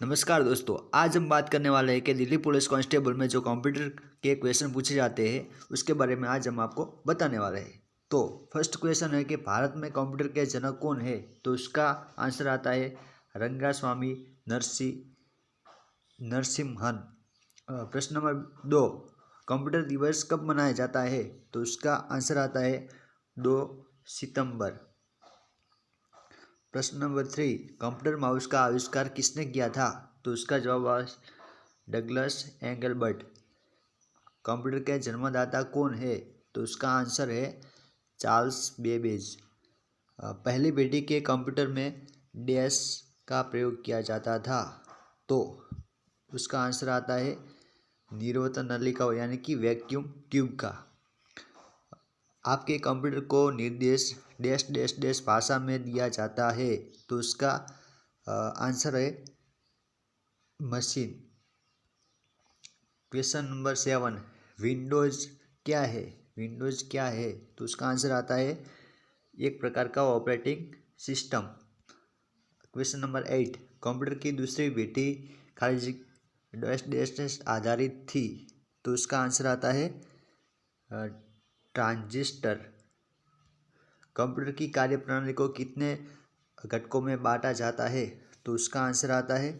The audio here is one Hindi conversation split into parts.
नमस्कार दोस्तों, आज हम बात करने वाले हैं कि दिल्ली पुलिस कांस्टेबल में जो कंप्यूटर के क्वेश्चन पूछे जाते हैं उसके बारे में आज हम आपको बताने वाले हैं। तो फर्स्ट क्वेश्चन है कि भारत में कंप्यूटर के जनक कौन है। तो उसका आंसर आता है रंगास्वामी नरसिम्हन। प्रश्न नंबर 2, कंप्यूटर दिवस कब मनाया जाता है। तो उसका आंसर आता है 2 सितंबर। प्रश्न नंबर 3, कंप्यूटर माउस का आविष्कार किसने किया था। तो उसका जवाब है डगलस एंगलबर्ट। कंप्यूटर के जन्मदाता कौन है। तो उसका आंसर है चार्ल्स बेबेज। पहली पीढ़ी के कंप्यूटर में डैश का प्रयोग किया जाता था। तो उसका आंसर आता है निरोधन नलिका यानी कि वैक्यूम ट्यूब का। आपके कंप्यूटर को निर्देश डैश डैश डैश भाषा में दिया जाता है। तो उसका आंसर है मशीन। क्वेश्चन नंबर 7, विंडोज़ क्या है। विंडोज़ क्या है। तो उसका आंसर आता है एक प्रकार का operating system. Question number 8, computer की दूसरी बेटी खारिज डैश डैश डैश आधारित थी। तो उसका आंसर आता है ट्रांजिस्टर। कंप्यूटर की कार्यप्रणाली को कितने घटकों में बांटा जाता है। तो उसका आंसर आता है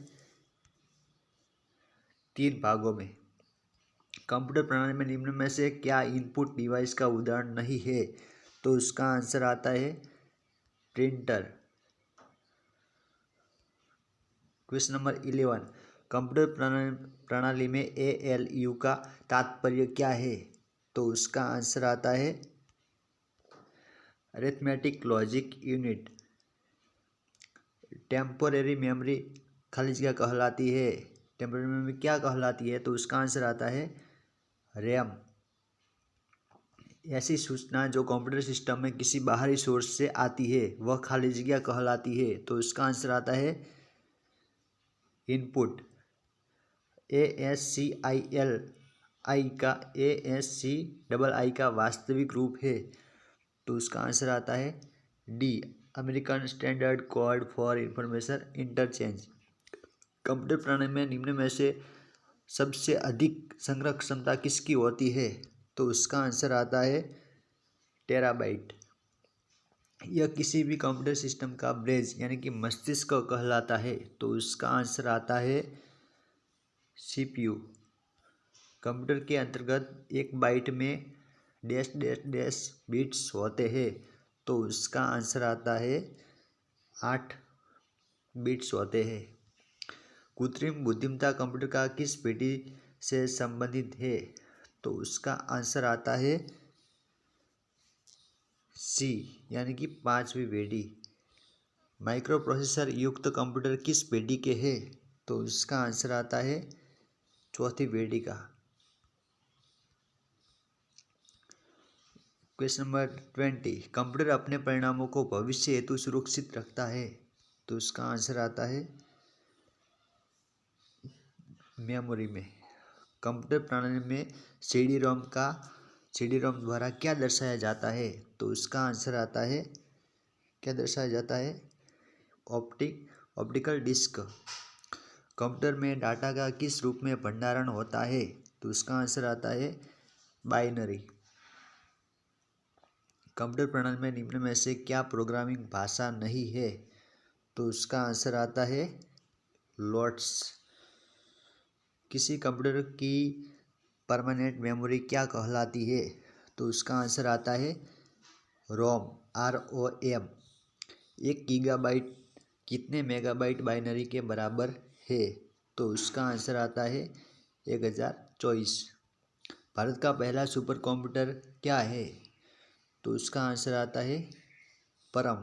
3 भागों में। कंप्यूटर प्रणाली में निम्न में से क्या इनपुट डिवाइस का उदाहरण नहीं है। तो उसका आंसर आता है प्रिंटर। क्वेश्चन नंबर 11, कंप्यूटर प्रणाली में ALU का तात्पर्य क्या है। तो उसका आंसर आता है arithmetic logic unit. Temporary memory खालिज क्या कहलाती है। टेम्पोरेरी मेमोरी क्या कहलाती है। तो उसका आंसर आता है रैम। ऐसी सूचना जो कंप्यूटर सिस्टम में किसी बाहरी सोर्स से आती है वह खाली जगह कहलाती है। तो उसका आंसर आता है इनपुट। ASCII का वास्तविक रूप है। तो उसका आंसर आता है D, American standard code for information interchange. Computer प्रणाली में निम्न में से सबसे अधिक संग्रह क्षमता किसकी होती है। तो उसका आंसर आता है टेराबाइट। यह किसी भी कंप्यूटर सिस्टम का ब्रेज यानी कि मस्तिष्क कहलाता है। तो उसका आंसर आता है CPU। कंप्यूटर के अंतर्गत एक बाइट में डैश डैश डैश बिट्स होते हैं। तो उसका आंसर आता है 8 बिट्स होते हैं। कृत्रिम बुद्धिमत्ता कंप्यूटर का किस पीढ़ी से संबंधित है। तो उसका आंसर आता है C यानी कि 5वीं पीढ़ी। माइक्रो प्रोसेसर युक्त कंप्यूटर किस पीढ़ी के हैं। तो उसका आंसर आता है 4थी पीढ़ी का। क्वेश्चन नंबर 20, कंप्यूटर अपने परिणामों को भविष्य हेतु सुरक्षित रखता है। तो उसका आंसर आता है मेमोरी में। कंप्यूटर प्रणाली में CD-ROM द्वारा क्या दर्शाया जाता है। तो उसका आंसर आता है क्या दर्शाया जाता है ऑप्टिकल डिस्क। कंप्यूटर में डाटा का किस रूप में भंडारण होता है। तो उसका आंसर आता है बाइनरी। कंप्यूटर प्रणाली में निम्न में से क्या प्रोग्रामिंग भाषा नहीं है। तो उसका आंसर आता है लोट्स। किसी कंप्यूटर की परमानेंट मेमोरी क्या कहलाती है। तो उसका आंसर आता है ROM। 1 गीगाबाइट कितने मेगाबाइट बाइनरी के बराबर है। तो उसका आंसर आता है 1024। भारत का पहला सुपर कंप्यूटर क्या है। तो उसका आंसर आता है परम।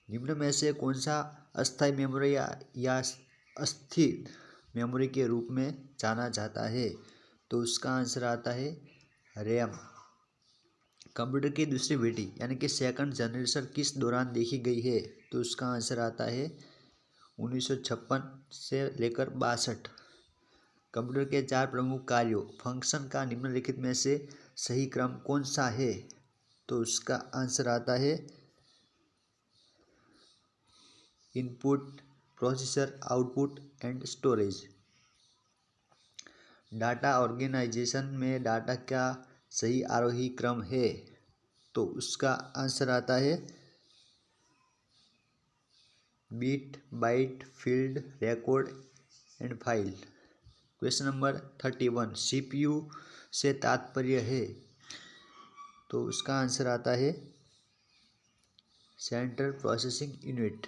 निम्न में से कौन सा अस्थायी मेमोरी या अस्थिर मेमोरी के रूप में जाना जाता है। तो उसका आंसर आता है रैम। कंप्यूटर की दूसरी पीढ़ी यानी कि सेकंड जनरेशन किस दौरान देखी गई है। तो उसका आंसर आता है 1956 से लेकर 62। कंप्यूटर के 4 प्रमुख कार्यों फंक्शन का निम्नलिखित में से सही क्रम कौन सा है। तो उसका आंसर आता है input, processor, output and storage. Data organisation में डाटा का सही आरोही क्रम है, तो उसका आंसर आता है bit, byte, field, record and file. Question number 31, CPU से तात्पर्य है, तो उसका आंसर आता है सेंट्रल प्रोसेसिंग यूनिट।